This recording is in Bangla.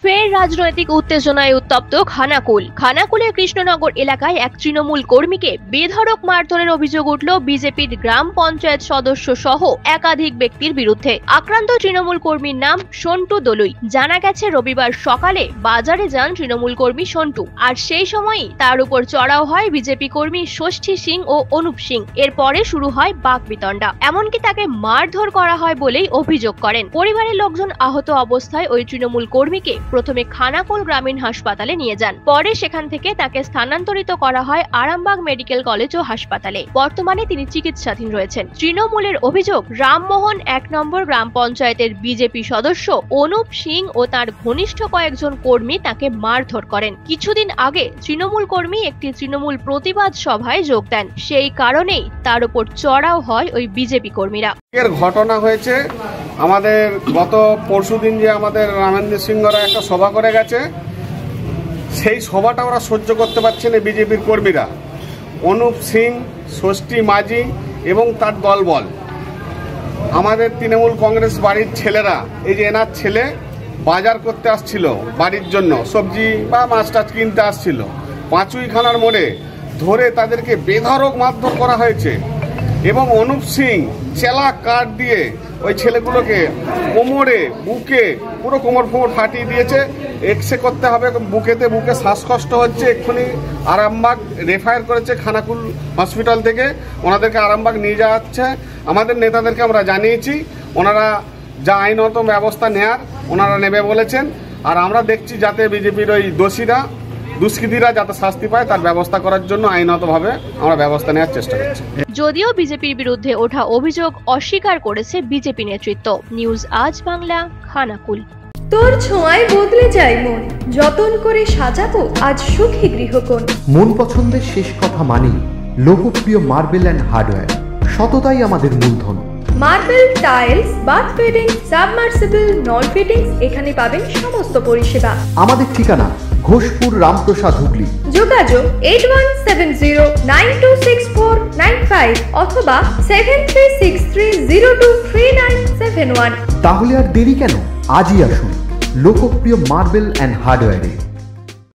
ফের রাজনৈতিক উত্তেজনায় উত্তপ্ত খানাকুলের কৃষ্ণনগর এলাকায় এক তৃণমূল কর্মীকে বেধড়ক মারধরের অভিযোগ উঠল বিজেপির গ্রাম পঞ্চায়েত সদস্য সহ একাধিক ব্যক্তির বিরুদ্ধে। আক্রান্ত তৃণমূল কর্মীর নাম সন্টু দলুই। জানা গেছে, রবিবার সকালে বাজারে যান তৃণমূল কর্মী সন্টু, আর সেই সময়ই তার উপর চড়াও হয় বিজেপি কর্মী ষষ্ঠী সিং ও অনুপ সিং। এরপরে শুরু হয় বাকবিতণ্ডা, এমনকি তাকে মারধর করা হয় বলেই অভিযোগ করেন পরিবারের লোকজন। আহত অবস্থায় ওই তৃণমূল কর্মীকে প্রথমে খানাকুল গ্রামীণ হাসপাতালে নিয়ে যান, পরে সেখান থেকে তাকে স্থানান্তরিত করা হয় আরামবাগ মেডিকেল কলেজ ও হাসপাতালে। বর্তমানে তিনি চিকিৎসাধীন রয়েছেন। তৃণমূলের অভিযোগ, রামমোহন ১ নম্বর গ্রাম পঞ্চায়েতের বিজেপি সদস্য অনুপ সিং ও তার ঘনিষ্ঠ কয়েকজন কর্মী তাকে মারধর করেন। কিছুদিন আগে তৃণমূল কর্মী একটি তৃণমূল প্রতিবাদ সভায় যোগ দেন, সেই কারণেই তার উপর চড়াও হয় ওই বিজেপি কর্মীরা। এর ঘটনা হয়েছে আমাদের গত পরশুদিন, যে আমাদের রামেন্দ্র সিংহরা একটা সভা করে গেছে, সেই সভাটা ওরা সহ্য করতে পারছে না বিজেপির কর্মীরা। অনুপ সিং, ষষ্ঠী মাঝি এবং তার দলবল, আমাদের তৃণমূল কংগ্রেস বাড়ির ছেলেরা, এই যে এনার ছেলে বাজার করতে আসছিল বাড়ির জন্য, সবজি বা মাছ টাছ কিনতে আসছিল, পাঁচুইখানার মোড়ে ধরে তাদেরকে বেধড়ক মারধর করা হয়েছে। এবং অনুপ সিং চেলা কাঠ দিয়ে ওই ছেলেগুলোকে কোমরে, বুকে, পুরো কোমর ফাটিয়ে দিয়েছে। এক্সরে করতে হবে, বুকে শ্বাসকষ্ট হচ্ছে, এক্ষুনি আরামবাগ রেফার করেছে খানাকুল হসপিটাল থেকে, ওনাদেরকে আরামবাগ নিয়ে যাওয়া হচ্ছে। আমাদের নেতাদেরকে আমরা জানিয়েছি, ওনারা যা আইনত ব্যবস্থা নেয়ার ওনারা নেবে বলেছেন। আর আমরা দেখছি যাতে বিজেপির ওই দুষ্কৃতীরা যাতে শাস্তি পায় তার ব্যবস্থা করার জন্য আইনতভাবে আমরা ব্যবস্থা নেওয়ার চেষ্টা করছি। যদিও বিজেপির বিরুদ্ধে ওঠা অভিযোগ অস্বীকার করেছে বিজেপি নেতৃত্ব। নিউজ আজ বাংলা, খানাকুল। তোর ছোঁয়ায় বদলে যায় মন, যতন করে সাজাবো আজ সুখী গৃহকোণ। মন পছন্দের শেষ কথা মানি লোকপ্রিয় মার্বেল অ্যান্ড হার্ডওয়্যার, সততাই আমাদের মূলধন। Marble, tiles, bath fitting, submersible, নল ফিটিংস, এখানে পাবেন সমস্ত পরিষেবা। আমাদের ঠিকানা ঘোষপুর, রামপ্রসাদ, হুগলি। যোগাযোগ 8170926495 অথবা 7363023971। তাহলে আর দেরি কেন, আজই আসুন লোকপ্রিয় মার্বেল অ্যান্ড হার্ডওয়্যারে।